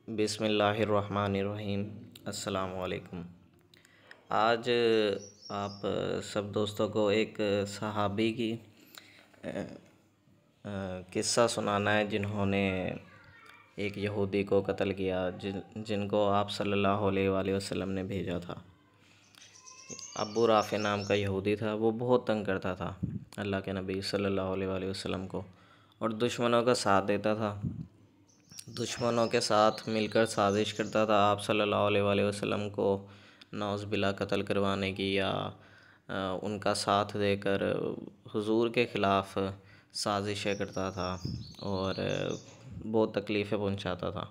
बिस्मिल्लाहिर्रहमानिर्रहीम। अस्सलामु अलैकुम। आज आप सब दोस्तों को एक सहाबी की किस्सा सुनाना है जिन्होंने एक यहूदी को कत्ल किया, जिनको आप सल्लल्लाहु अलैहि वसल्लम ने भेजा था। अबू राफ़े नाम का यहूदी था। वो बहुत तंग करता था अल्लाह के नबी सल्लल्लाहु अलैहि वसल्लम को और दुश्मनों का साथ देता था। दुश्मनों के साथ मिलकर साजिश करता था आप सल्लल्लाहु अलैहि वसल्लम को नौज़ बिला कत्ल करवाने की, या उनका साथ देकर हुजूर के ख़िलाफ़ साजिशें करता था और बहुत तकलीफ़ें पहुंचाता था।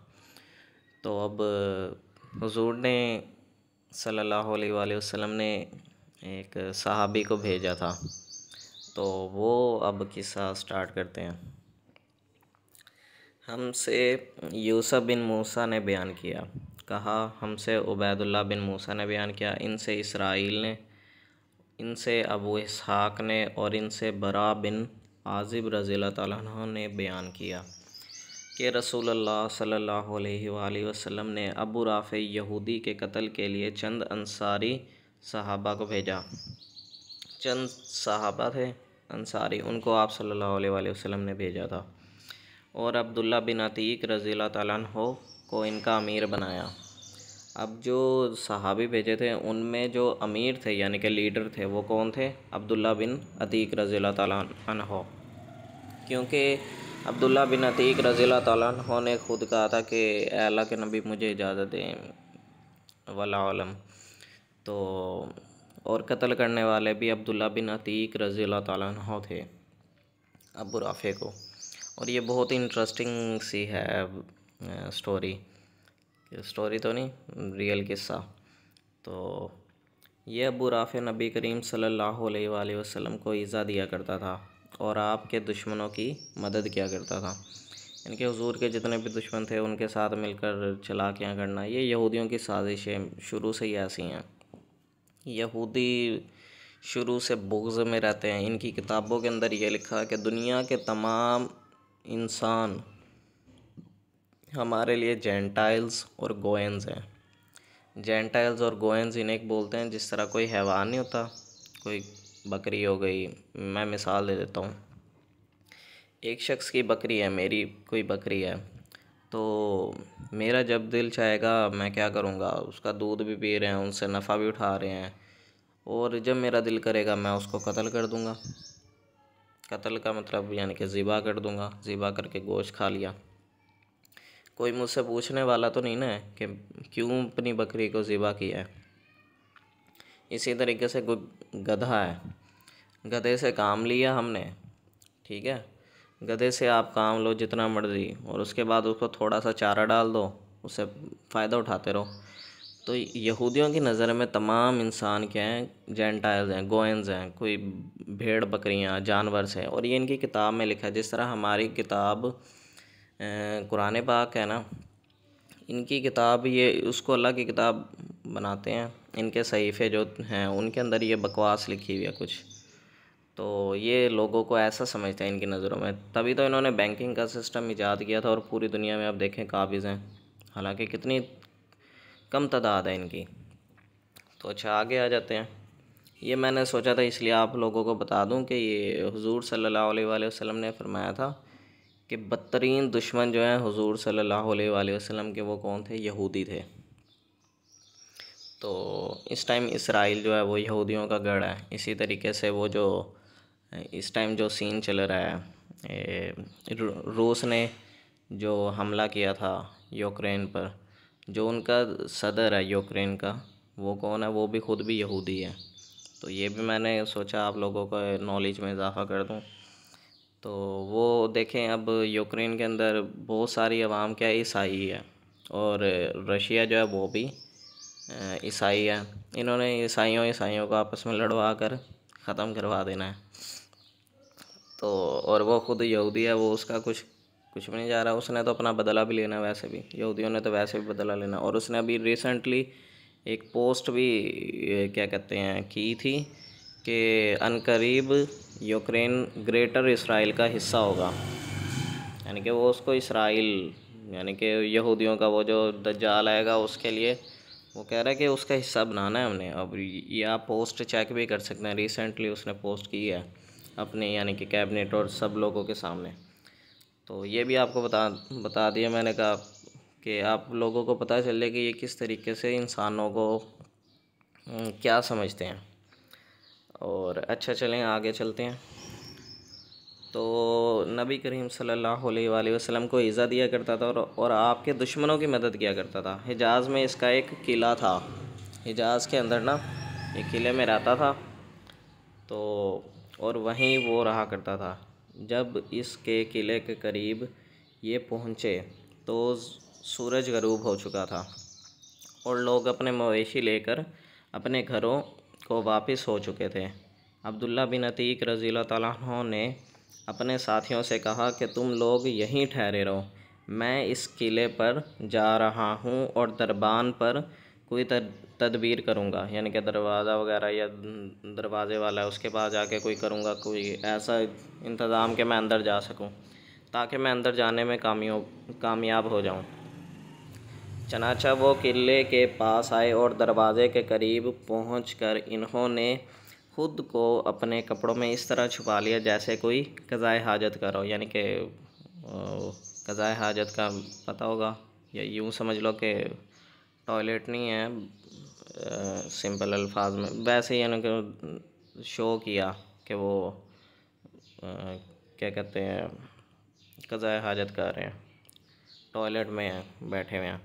तो अब हुजूर ने सल्लल्लाहु अलैहि वसल्लम ने एक सहाबी को भेजा था। तो वो अब किस्सा स्टार्ट करते हैं। हमसे यूसुफ बिन मूसा ने बयान किया, कहा हमसे उबैदुल्लाह बिन मूसा ने बयान किया, इनसे इसराइल ने, इनसे अबू इसहाक़ ने और इनसे बरा बिन आज़िब रज़ियल्लाहु ताला अन्हु ने बयान किया कि रसूलुल्लाह सल्लल्लाहु अलैहि वसल्लम ने अबू राफ़े यहूदी के कत्ल के लिए चंद अंसारी सहाबा को भेजा। चंद सहाबा थे अंसारी, उनको आप सल्लल्लाहु अलैहि वसल्लम ने भेजा था और अब्दुल्ला बिन अतीक रज़ियल्लाहु ताला अन्हु को इनका अमीर बनाया। अब जो सहाबी भेजे थे उनमें जो अमीर थे यानी कि लीडर थे वो कौन थे? अब्दुल्ला बिन अतीक रज़ियल्लाहु ताला अन्हु, क्योंकि अब्दुल्ला बिन अतीक रज़ियल्लाहु ताला अन्हु ने खुद कहा था कि अल्लाह के नबी मुझे इजाज़त दें वल्लाहु आलम। तो और कत्ल करने वाले भी अब्दुल्ला बिन अतीक रज़ियल्लाहु ताला अन्हु थे अबू राफ़े को। और ये बहुत ही इंटरेस्टिंग सी है स्टोरी तो नहीं, रियल किस्सा। तो ये अबू राफ़े नबी करीम सल्लल्लाहु अलैहि वसल्लम को ईज़ा दिया करता था और आपके दुश्मनों की मदद किया करता था। इनके हुजूर के जितने भी दुश्मन थे उनके साथ मिलकर चलाकियाँ करना, ये यहूदियों की साजिशें शुरू से ही ऐसी हैं। यहूदी शुरू से बुग़्ज़ में रहते हैं। इनकी किताबों के अंदर ये लिखा है कि दुनिया के तमाम इंसान हमारे लिए जेंटाइल्स और गोयंस हैं। जेंटाइल्स और गोयंस इन्हें बोलते हैं जिस तरह कोई हैवान नहीं होता, कोई बकरी हो गई। मैं मिसाल दे देता हूँ, एक शख्स की बकरी है, मेरी कोई बकरी है, तो मेरा जब दिल चाहेगा मैं क्या करूँगा, उसका दूध भी पी रहे हैं, उनसे नफ़ा भी उठा रहे हैं, और जब मेरा दिल करेगा मैं उसको कत्ल कर दूँगा। कत्ल का मतलब यानी कि ज़िबा कर दूँगा, ज़िबा करके गोश्त खा लिया। कोई मुझसे पूछने वाला तो नहीं ना है कि क्यों अपनी बकरी को ज़िबा किया है। इसी तरीके से गधा है, गधे से काम लिया हमने, ठीक है, गधे से आप काम लो जितना मर्ज़ी और उसके बाद उसको थोड़ा सा चारा डाल दो, उससे फ़ायदा उठाते रहो। तो यहूदियों की नज़र में तमाम इंसान क्या हैं? जेंटाइल्स हैं, गोयंस हैं, कोई भेड़ बकरियां जानवर से। और ये इनकी किताब में लिखा है, जिस तरह हमारी किताब कुरान पाक है ना, इनकी किताब ये उसको अल्लाह की किताब बनाते हैं। इनके सहीफ़े जो हैं उनके अंदर ये बकवास लिखी हुई है कुछ। तो ये लोगों को ऐसा समझते हैं इनकी नज़रों में, तभी तो इन्होंने बैंकिंग का सिस्टम ईजाद किया था और पूरी दुनिया में आप देखें काबिज़ हैं, हालांकि कितनी कम तादाद है इनकी। तो अच्छा, आगे आ जाते हैं। ये मैंने सोचा था इसलिए आप लोगों को बता दूं कि ये हुजूर सल्लल्लाहु अलैहि वसल्लम ने फरमाया था कि बदतरीन दुश्मन जो हैं हुजूर सल्लल्लाहु अलैहि वसल्लम के, वो कौन थे? यहूदी थे। तो इस टाइम इसराइल जो है वो यहूदियों का गढ़ है। इसी तरीके से वो जो इस टाइम जो सीन चल रहा है, रूस ने जो हमला किया था यूक्रेन पर, जो उनका सदर है यूक्रेन का, वो कौन है? वो भी ख़ुद भी यहूदी है। तो ये भी मैंने सोचा आप लोगों को नॉलेज में इजाफ़ा कर दूं। तो वो देखें, अब यूक्रेन के अंदर बहुत सारी आवाम क्या ईसाई है और रशिया जो है वो भी ईसाई है। इन्होंने ईसाइयों को आपस में लड़वा कर ख़त्म करवा देना है। तो और वो ख़ुद यहूदी है, वो उसका कुछ भी नहीं जा रहा। उसने तो अपना बदला भी लेना, वैसे भी यहूदियों ने तो वैसे भी बदला लेना। और उसने अभी रिसेंटली एक पोस्ट भी क्या कहते हैं की थी कि अनकरीब यूक्रेन ग्रेटर इसराइल का हिस्सा होगा, यानी कि वो उसको इसराइल यानी कि यहूदियों का वो जो दज्जाल आएगा उसके लिए वो कह रहा है कि उसका हिस्सा बनाना है हमने। अब ये आप पोस्ट चेक भी कर सकते हैं, रिसेंटली उसने पोस्ट की है अपने यानी कि कैबिनेट और सब लोगों के सामने। तो ये भी आपको बता दिया मैंने, कहा कि आप लोगों को पता चले कि ये किस तरीके से इंसानों को क्या समझते हैं। और अच्छा चलें आगे चलते हैं। तो नबी करीम सल्लल्लाहु अलैहि वसल्लम को इज़्ज़त दिया करता था और आपके दुश्मनों की मदद किया करता था। हिजाज़ में इसका एक किला था, हिजाज़ के अंदर ना एक किले में रहता था। तो और वहीं वो रहा करता था। जब इसके किले के करीब ये पहुँचे तो सूरज गरूब हो चुका था और लोग अपने मवेशी लेकर अपने घरों को वापस हो चुके थे। अब्दुल्ला बिन अतीक रज़ियल्लाहु ताला अन्हु ने अपने साथियों से कहा कि तुम लोग यहीं ठहरे रहो, मैं इस किले पर जा रहा हूँ और दरबान पर कोई तदबीर करूँगा, यानी कि दरवाज़ा वगैरह या दरवाज़े वाला है उसके पास जाके कोई करूँगा, कोई ऐसा इंतज़ाम कि मैं अंदर जा सकूँ, ताकि मैं अंदर जाने में कामयाब हो जाऊँ। चनाचा वो किले के पास आए और दरवाज़े के करीब पहुंचकर इन्होंने खुद को अपने कपड़ों में इस तरह छुपा लिया जैसे कोई क़ज़ाए हाजत कर रहा हो। यानी कि क़ज़ाए हाजत का पता होगा, या यूँ समझ लो कि टॉयलेट नहीं है, सिंपल अल्फाज में वैसे, यानी कि शो किया कि वो क्या कहते हैं, क़ज़ाए हाजत कर रहे हैं, टॉयलेट में हैं, बैठे हुए हैं।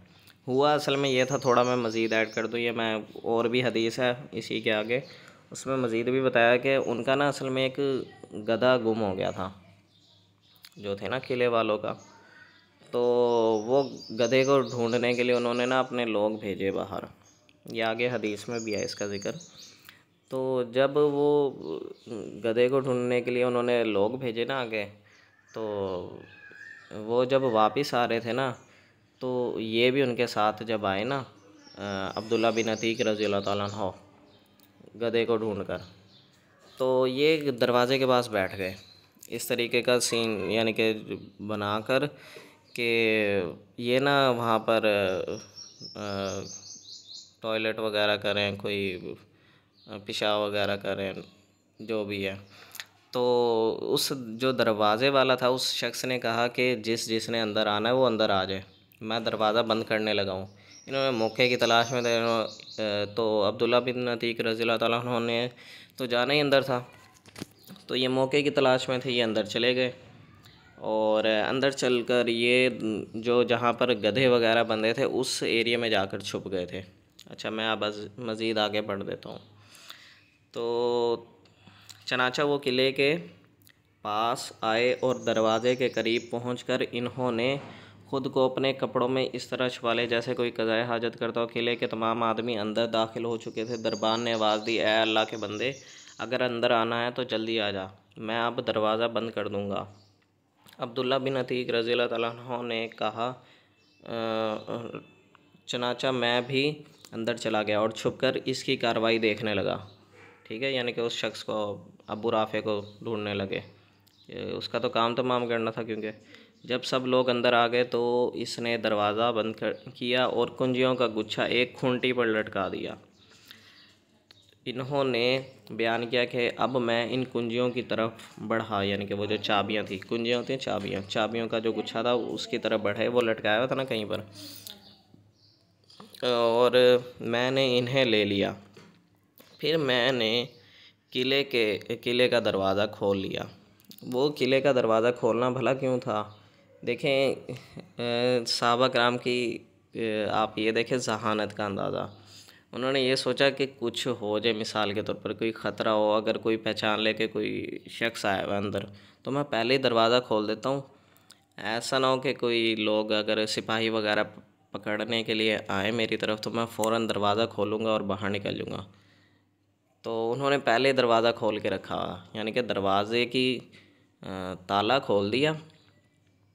हुआ असल में ये था, थोड़ा मैं मज़ीद ऐड कर दूँ, ये मैं और भी हदीस है इसी के आगे, उसमें मज़ीद भी बताया कि उनका ना असल में एक गधा गुम हो गया था जो थे ना किले वालों का। तो वो गधे को ढूंढने के लिए उन्होंने ना अपने लोग भेजे बाहर, ये आगे हदीस में भी है इसका ज़िक्र। तो जब वो गधे को ढूंढने के लिए उन्होंने लोग भेजे ना आगे, तो वो जब वापस आ रहे थे ना, तो ये भी उनके साथ जब आए ना, अब्दुल्ला बिन अतीक रज़ियल्लाहु ताला अन्हु गधे को ढूंढकर, तो ये दरवाज़े के पास बैठ गए। इस तरीके का सीन यानी कि बनाकर कि ये ना वहाँ पर टॉयलेट वगैरह करें, कोई पेशाब वगैरह करें, जो भी है। तो उस जो दरवाज़े वाला था उस शख्स ने कहा कि जिसने अंदर आना है वो अंदर आ जाए, मैं दरवाज़ा बंद करने लगा हूँ। इन्होंने मौके की तलाश में थे, तो अब्दुल्ला बिन अतीक रज़ियल्लाहु ताला अन्हु ने तो जाना ही अंदर था, तो ये मौके की तलाश में थे, ये अंदर चले गए और अंदर चलकर ये जो जहाँ पर गधे वगैरह बंधे थे उस एरिया में जाकर छुप गए थे। अच्छा मैं अब मज़ीद आगे बढ़ देता हूँ। तो चनाचा वो किले के पास आए और दरवाज़े के करीब पहुंचकर इन्होंने ख़ुद को अपने कपड़ों में इस तरह छुपा लिया जैसे कोई क़ज़ाए हाजत करता हो। किले के तमाम आदमी अंदर दाखिल हो चुके थे। दरबान ने आवाज़ दी, ए अल्लाह के बंदे, अगर अंदर आना है तो जल्दी आ जा, मैं अब दरवाज़ा बंद कर दूँगा। अब्दुल्ला बिन अतीक रज़ियल्लाहु ताला अन्हु ने कहा, चनाचा मैं भी अंदर चला गया और छुपकर इसकी कार्रवाई देखने लगा। ठीक है, यानी कि उस शख्स को, अबू राफ़े को ढूंढने लगे, उसका तो काम तमाम करना था। क्योंकि जब सब लोग अंदर आ गए तो इसने दरवाज़ा बंद किया और कुंजियों का गुच्छा एक खूंटी पर लटका दिया। इन्होंने बयान किया कि अब मैं इन कुंजियों की तरफ बढ़ा, यानी कि वो जो चाबियां थी, कुंजियां होती हैं चाबियों का जो गुच्छा था उसकी तरफ बढ़े, वो लटकाया हुआ था ना कहीं पर, और मैंने इन्हें ले लिया। फिर मैंने किले का दरवाज़ा खोल लिया। वो किले का दरवाज़ा खोलना भला क्यों था? देखें, सहाबा कराम की आप ये देखें ज़हानत का अंदाज़ा। उन्होंने ये सोचा कि कुछ हो जाए, मिसाल के तौर पर कोई ख़तरा हो, अगर कोई पहचान ले कि कोई शख्स आया हुआ अंदर, तो मैं पहले ही दरवाज़ा खोल देता हूँ। ऐसा ना हो कि कोई लोग अगर सिपाही वगैरह पकड़ने के लिए आए मेरी तरफ, तो मैं फ़ौरन दरवाज़ा खोलूँगा और बाहर निकल लूँगा। तो उन्होंने पहले दरवाज़ा खोल के रखा, यानी कि दरवाज़े की ताला खोल दिया।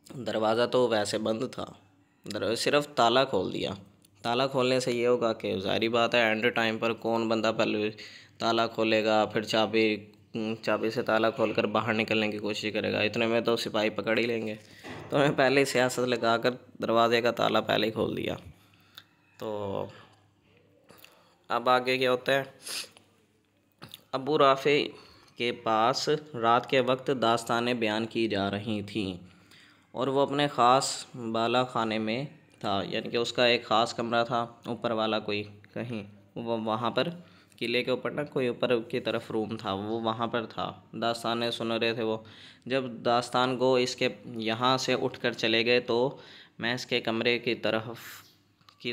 दरवाज़ा तो वैसे बंद था, सिर्फ ताला खोल दिया। ताला खोलने से ये होगा कि ज़ाहिर बात है एंड टाइम पर कौन बंदा पहले ताला खोलेगा, फिर चाबी से ताला खोलकर बाहर निकलने की कोशिश करेगा, इतने में तो सिपाही पकड़ ही लेंगे। तो मैं पहले ही सियासत लगाकर दरवाजे का ताला पहले ही खोल दिया। तो अब आगे क्या होता है, अबू राफ़े के पास रात के वक्त दास्तानें बयान की जा रही थीं और वो अपने ख़ास बाला खाने में था, यानी कि उसका एक ख़ास कमरा था ऊपर वाला, कोई कहीं वो वहाँ पर किले के ऊपर ना कोई ऊपर की तरफ रूम था, वो वहाँ पर था। दास्तानें सुन रहे थे वो। जब दास्तान गो इसके यहाँ से उठकर चले गए तो मैं इसके कमरे की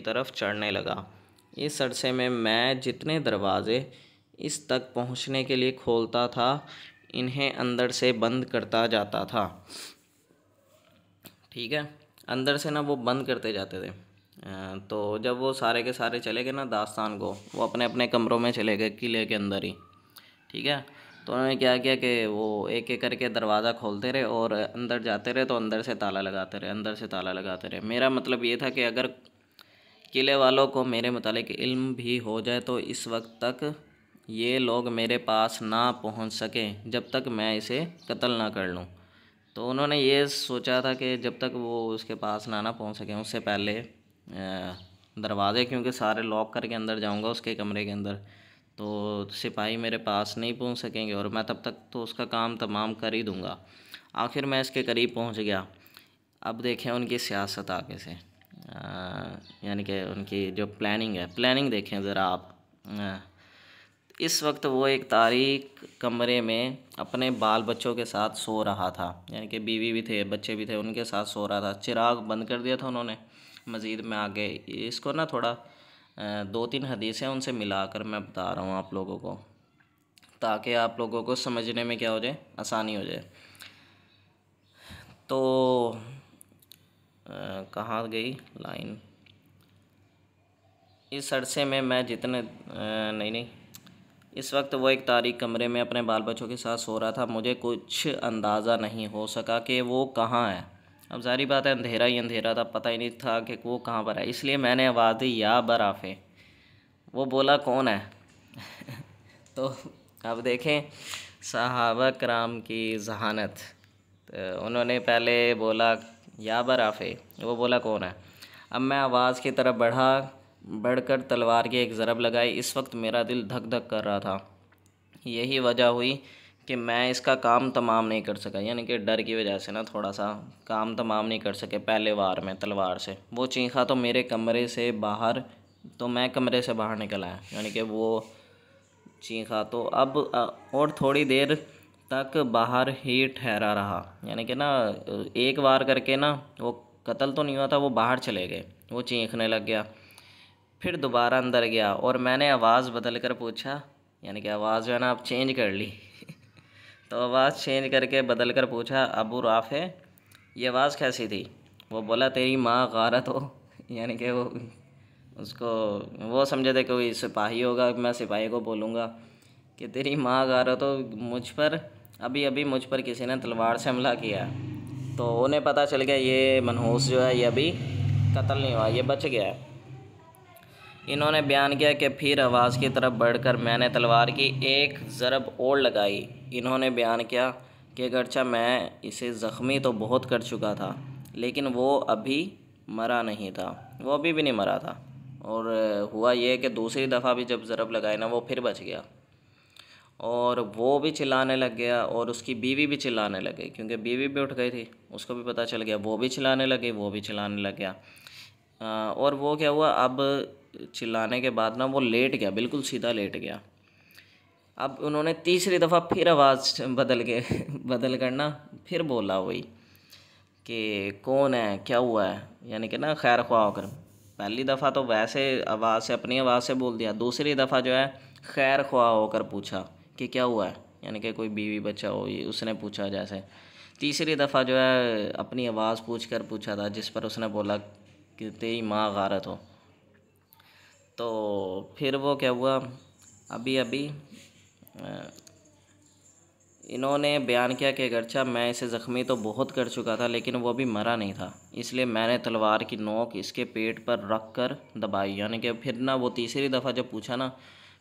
तरफ चढ़ने लगा। इस अरसे में मैं जितने दरवाज़े इस तक पहुँचने के लिए खोलता था, इन्हें अंदर से बंद करता जाता था। ठीक है, अंदर से ना वो बंद करते जाते थे। तो जब वो सारे के सारे चले गए ना दास्तान को, वो अपने अपने कमरों में चले गए किले के अंदर ही। ठीक है, तो उन्होंने क्या किया कि वो एक एक करके दरवाज़ा खोलते रहे और अंदर जाते रहे, तो अंदर से ताला लगाते रहे, अंदर से ताला लगाते रहे। मेरा मतलब ये था कि अगर किले वालों को मेरे मुतालिक इल्म भी हो जाए तो इस वक्त तक ये लोग मेरे पास ना पहुंच सकें जब तक मैं इसे कत्ल ना कर लूं। तो उन्होंने ये सोचा था कि जब तक वो उसके पास ना पहुंच सकें उससे पहले दरवाज़े, क्योंकि सारे लॉक करके अंदर जाऊंगा उसके कमरे के अंदर, तो सिपाही मेरे पास नहीं पहुंच सकेंगे और मैं तब तक तो उसका काम तमाम कर ही दूंगा। आखिर मैं इसके करीब पहुंच गया। अब देखें उनकी सियासत आगे से, यानी कि उनकी जो प्लानिंग है, प्लानिंग देखें ज़रा आप। इस वक्त वो एक तारीक कमरे में अपने बाल बच्चों के साथ सो रहा था, यानी कि बीवी भी थे, बच्चे भी थे, उनके साथ सो रहा था। चिराग बंद कर दिया था उन्होंने। मज़ीद में आगे इसको ना थोड़ा 2-3 हदीसें उनसे मिलाकर मैं बता रहा हूँ आप लोगों को, ताकि आप लोगों को समझने में क्या हो जाए, आसानी हो जाए। तो कहाँ गई लाइन? इस अरसे में मैं जितने नहीं, इस वक्त वो एक तारीक कमरे में अपने बाल बच्चों के साथ सो रहा था। मुझे कुछ अंदाज़ा नहीं हो सका कि वो कहाँ है। अब जारी बात है, अंधेरा ही अंधेरा था, पता ही नहीं था कि वो कहाँ पर है। इसलिए मैंने आवाज़ दी, या बराफ़े। वो बोला कौन है? तो अब देखें सहाबा कराम की जहानत। तो उन्होंने पहले बोला या बराफ़े, वो बोला कौन है। अब मैं आवाज़ की तरफ बढ़कर तलवार की एक ज़रब लगाई। इस वक्त मेरा दिल धक धक कर रहा था। यही वजह हुई कि मैं इसका काम तमाम नहीं कर सका, यानी कि डर की वजह से ना थोड़ा सा काम तमाम नहीं कर सके पहले वार में तलवार से। वो चीखा तो मेरे कमरे से बाहर, तो मैं कमरे से बाहर निकल आया, यानी कि वो चीखा तो अब और थोड़ी देर तक बाहर ही ठहरा रहा, यानी कि ना एक बार करके ना वो कत्ल तो नहीं हुआ था, वो बाहर चले गए। वो चीखने लग गया, फिर दोबारा अंदर गया और मैंने आवाज़ बदल कर पूछा, यानी कि आवाज़ जो है ना अब चेंज कर ली। तो आवाज़ चेंज करके बदल कर पूछा, अबू राफ़े ये आवाज़ कैसी थी? वो बोला तेरी माँ गारत हो, यानी कि वो उसको वो समझे थे कोई सिपाही होगा। मैं सिपाही को बोलूँगा कि तेरी माँ गारत हो, मुझ पर अभी अभी मुझ पर किसी ने तलवार से हमला किया। तो उन्हें पता चल गया ये मनहूस जो है ये अभी कत्ल नहीं हुआ, ये बच गया है। इन्होंने बयान किया कि फिर आवाज़ की तरफ बढ़कर मैंने तलवार की एक ज़रब और लगाई। इन्होंने बयान किया कि अगरचा मैं इसे ज़ख्मी तो बहुत कर चुका था, लेकिन वो अभी मरा नहीं था, वो अभी भी नहीं मरा था। और हुआ ये कि दूसरी दफ़ा भी जब ज़रब लगाई ना, वो फिर बच गया और वो भी चिल्लाने लग गया और उसकी बीवी भी चिल्लाने लग गई, क्योंकि बीवी भी उठ गई थी, उसको भी पता चल गया, वो भी चिल्लाने लगी, वो भी चिल्लाने लग गया। और वो क्या हुआ, अब चिल्लाने के बाद ना वो लेट गया, बिल्कुल सीधा लेट गया। अब उन्होंने तीसरी दफ़ा फिर आवाज़ बदल कर ना फिर बोला वही कि कौन है, क्या हुआ है, यानी कि ना खैर ख्वाह होकर। पहली दफ़ा तो वैसे आवाज़ से, अपनी आवाज़ से बोल दिया, दूसरी दफ़ा जो है खैर ख्वाह होकर पूछा कि क्या हुआ है, यानी कि कोई बीवी बच्चा हो, ये उसने पूछा जैसे। तीसरी दफ़ा जो है अपनी आवाज़ पूछा था, जिस पर उसने बोला कि तेरी माँ गारत हो। तो फिर वो क्या हुआ, अभी अभी इन्होंने बयान किया कि अगरचा मैं इसे ज़ख्मी तो बहुत कर चुका था, लेकिन वो अभी मरा नहीं था, इसलिए मैंने तलवार की नोक इसके पेट पर रख कर दबाई। यानी कि फिर ना वो तीसरी दफ़ा जब पूछा ना,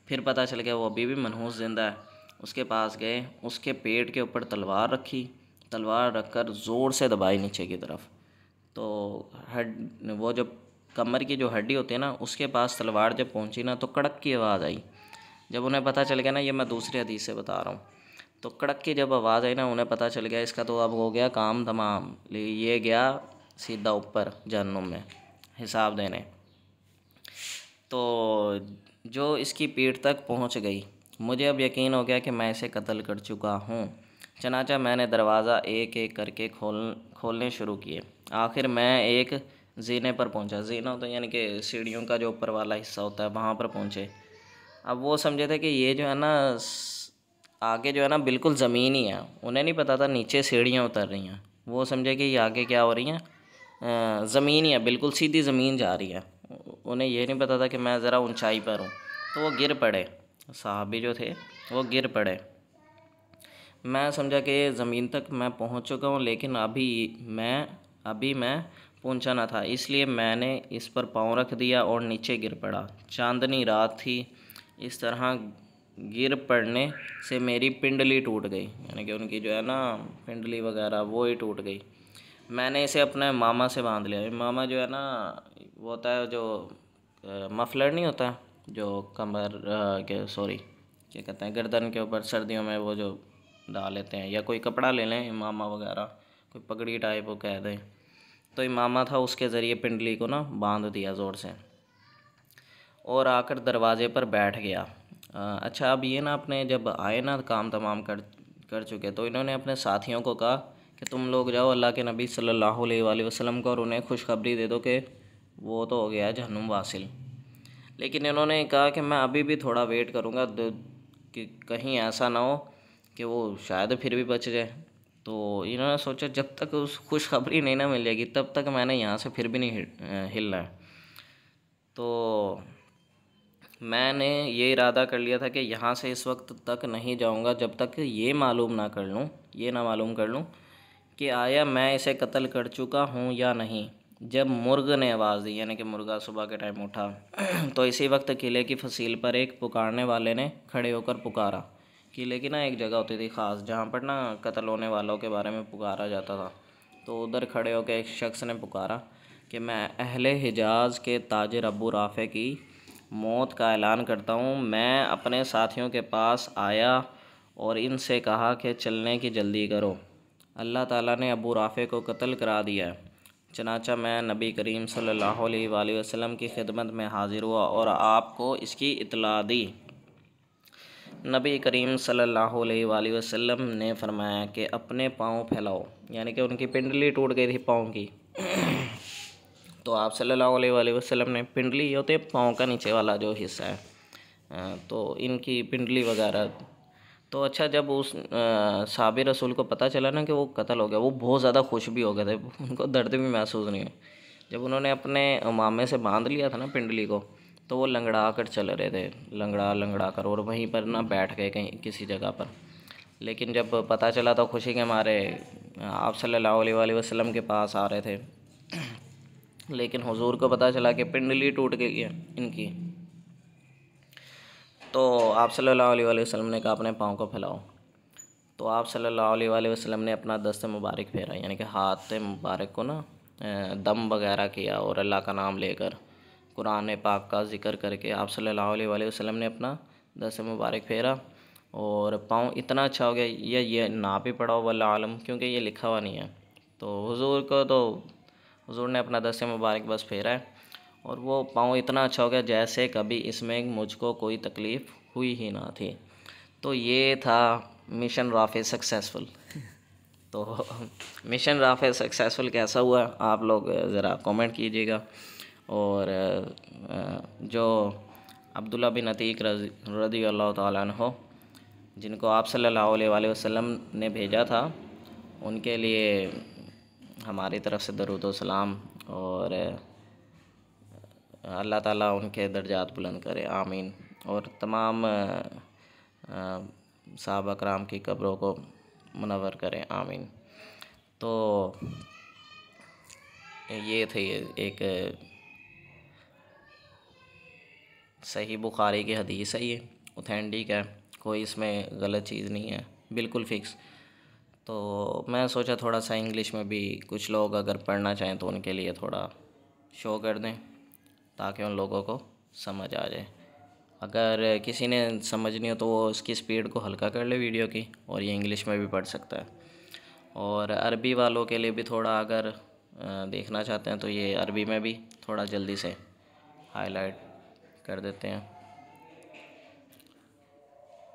फिर पता चल गया वो अभी भी मनहूस ज़िंदा है। उसके पास गए, उसके पेट के ऊपर तलवार रखी, तलवार रखकर ज़ोर से दबाई नीचे की तरफ। तो हड वो जो कमर की जो हड्डी होती है ना, उसके पास तलवार जब पहुंची ना, तो कड़क की आवाज़ आई। जब उन्हें पता चल गया ना, ये मैं दूसरी हदीस से बता रहा हूँ, तो कड़क की जब आवाज़ आई ना, उन्हें पता चल गया इसका तो अब हो गया काम तमाम, ये गया सीधा ऊपर जहन्नुम में हिसाब देने। तो जो इसकी पीठ तक पहुंच गई, मुझे अब यकीन हो गया कि मैं इसे कत्ल कर चुका हूँ। चनाचा मैंने दरवाज़ा एक एक करके खोलने शुरू किए। आखिर मैं एक जीने पर पहुंचा। जीना होता है यानी कि सीढ़ियों का जो ऊपर वाला हिस्सा होता है, वहाँ पर पहुँचे। अब वो समझे थे कि ये जो है ना आगे जो है ना बिल्कुल ज़मीन ही है। उन्हें नहीं पता था नीचे सीढ़ियाँ उतर रही हैं। वो समझे कि ये आगे क्या हो रही हैं, ज़मीन ही है, बिल्कुल सीधी ज़मीन जा रही है। उन्हें ये नहीं पता था कि मैं ज़रा ऊंचाई पर हूँ। तो वो गिर पड़े, साहबी जो थे वो गिर पड़े। मैं समझा कि ज़मीन तक मैं पहुँच चुका हूँ, लेकिन अभी मैं पहुँचा ना था, इसलिए मैंने इस पर पाँव रख दिया और नीचे गिर पड़ा। चांदनी रात थी। इस तरह गिर पड़ने से मेरी पिंडली टूट गई, यानी कि उनकी जो है ना पिंडली वगैरह वो ही टूट गई। मैंने इसे अपने मामा से बांध लिया। मामा जो है ना, वो होता है जो मफलर नहीं होता, जो कमर के सॉरी क्या कहते हैं, गर्दन के ऊपर सर्दियों में वो जो डाल लेते हैं, या कोई कपड़ा ले लें इमामा वगैरह, कोई पगड़ी टाइप वो कह दें। तो इमामा था, उसके ज़रिए पिंडली को ना बांध दिया ज़ोर से और आकर दरवाज़े पर बैठ गया। अच्छा, अब ये ना अपने जब आए ना काम तमाम कर चुके, तो इन्होंने अपने साथियों को कहा कि तुम लोग जाओ अल्लाह के नबी सल्लल्लाहु अलैहि वसल्लम को और उन्हें खुशखबरी दे दो कि वो तो हो गया है जहन्नुम वासिल। लेकिन इन्होंने कहा कि मैं अभी भी थोड़ा वेट करूँगा कि कहीं ऐसा ना हो कि वो शायद फिर भी बच जाए। तो इन्होंने सोचा जब तक उस खुशखबरी नहीं ना मिल जाएगी तब तक मैंने यहाँ से फिर भी नहीं हिलना है। तो मैंने ये इरादा कर लिया था कि यहाँ से इस वक्त तक नहीं जाऊँगा जब तक ये ना मालूम कर लूँ कि आया मैं इसे कत्ल कर चुका हूँ या नहीं। जब मुर्ग ने आवाज़ दी, यानी कि मुर्गा सुबह के टाइम उठा, तो इसी वक्त किले की फसील पर एक पुकारने वाले ने खड़े होकर पुकारा। किले की ना एक जगह होती थी ख़ास, जहाँ पर ना कत्ल होने वालों के बारे में पुकारा जाता था। तो उधर खड़े होकर एक शख्स ने पुकारा कि मैं अहले हिजाज़ के ताजिर अबू राफ़े की मौत का ऐलान करता हूँ। मैं अपने साथियों के पास आया और इनसे कहा कि चलने की जल्दी करो, अल्लाह ताला ने अबू राफ़े को कत्ल करा दिया है। चनाचा मैं नबी करीम सल्लल्लाहु अलैहि वसल्लम की खिदमत में हाज़िर हुआ और आपको इसकी इत्तला दी। नबी करीम सल्लल्लाहु अलैहि वसल्लम ने फरमाया कि अपने पाँव फैलाओ, यानी कि उनकी पिंडली टूट गई थी पाँव की। तो आप सल्लल्लाहु अलैहि वसल्लम ने, पिंडली होते पाँव का नीचे वाला जो हिस्सा है, तो इनकी पिंडली वगैरह। तो अच्छा, जब उस साबिर रसूल को पता चला ना कि वो कत्ल हो गया, वो बहुत ज़्यादा खुश भी हो गए थे, उनको दर्द भी महसूस नहीं हुआ। जब उन्होंने अपने उमामे से बांध लिया था ना पिंडली को, तो वो लंगड़ा कर चल रहे थे, लंगड़ा कर, और वहीं पर ना बैठ गए कहीं किसी जगह पर। लेकिन जब पता चला तो खुशी के मारे आप सल्लल्लाहु अलैहि वसल्लम के पास आ रहे थे। लेकिन हुजूर को पता चला कि पिंडली टूट गई है इनकी। तो आप सल्लल्लाहु अलैहि वसल्लम ने कहा अपने पाँव को फैलाओ। तो आप सल्लल्लाहु अलैहि वसल्लम ने अपना दस्त मुबारक फेरा, यानी कि हाथ मुबारक को ना दम वगैरह किया और अल्लाह का नाम लेकर कुरान पाक का ज़िक्र करके आप सल्लल्लाहु अलैहि वसल्लम ने अपना दस्त मुबारक फेरा और पाँव इतना अच्छा हो गया, ये ना भी पड़ा हो वल्लाह आलम, क्योंकि ये लिखा हुआ नहीं है। तो हुजूर ने अपना दस्त मुबारक बस फेरा है और वो पाँव इतना अच्छा हो गया जैसे कभी इसमें मुझको कोई तकलीफ़ हुई ही ना थी। तो ये था मिशन राफ़े सक्सेसफुल। तो मिशन राफ़े सक्सेसफुल कैसा हुआ आप लोग ज़रा कमेंट कीजिएगा। और जो अब्दुल्ला बिन अतीक रज़ी अल्लाह ताला अन्हो, जिनको आप सल्लल्लाहु अलैहि वसल्लम ने भेजा था, उनके लिए हमारी तरफ़ से दरूद व सलाम, और अल्लाह ताला उनके दर्जात बुलंद करे, आमीन। और तमाम सहाबा कराम की कब्रों को मुनव्वर करे, आमीन। तो ये थे एक सही बुखारी की हदीस है, ये ऑथेंटिक है, कोई इसमें गलत चीज़ नहीं है, बिल्कुल फ़िक्स। तो मैं सोचा थोड़ा सा इंग्लिश में भी कुछ लोग अगर पढ़ना चाहें तो उनके लिए थोड़ा शो कर दें, ताकि उन लोगों को समझ आ जाए। अगर किसी ने समझनी हो तो वो उसकी स्पीड को हल्का कर ले वीडियो की, और ये इंग्लिश में भी पढ़ सकता है। और अरबी वालों के लिए भी थोड़ा अगर देखना चाहते हैं तो ये अरबी में भी थोड़ा जल्दी से हाईलाइट कर देते हैं।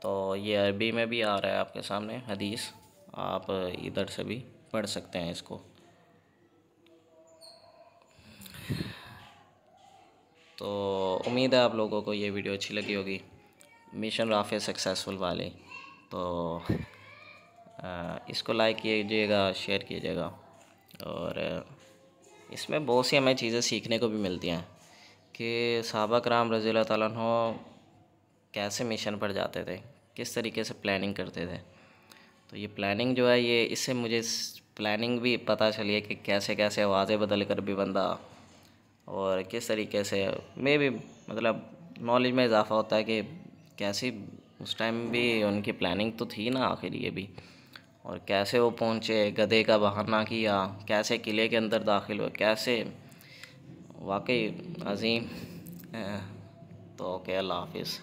तो ये अरबी में भी आ रहा है आपके सामने हदीस, आप इधर से भी पढ़ सकते हैं इसको। तो उम्मीद है आप लोगों को ये वीडियो अच्छी लगी होगी, मिशन राफे सक्सेसफुल वाले। तो इसको लाइक कीजिएगा, शेयर कीजिएगा, और इसमें बहुत सी हमें चीज़ें सीखने को भी मिलती हैं कि सहाबा कराम रज़ियल्लाहु ताला अन्हुम कैसे मिशन पर जाते थे, किस तरीके से प्लानिंग करते थे। तो ये प्लानिंग जो है, ये इससे मुझे प्लानिंग भी पता चली है कि कैसे कैसे आवाज़ें बदल कर भी बंदा, और किस तरीके से में भी मतलब नॉलेज में इजाफ़ा होता है कि कैसी उस टाइम भी उनकी प्लानिंग तो थी ना आखिर ये भी। और कैसे वो पहुँचे, गधे का बहाना किया, कैसे किले के अंदर दाखिल हुए, कैसे, वाकई अजीम। तो ओके, अल्लाह हाफिज़।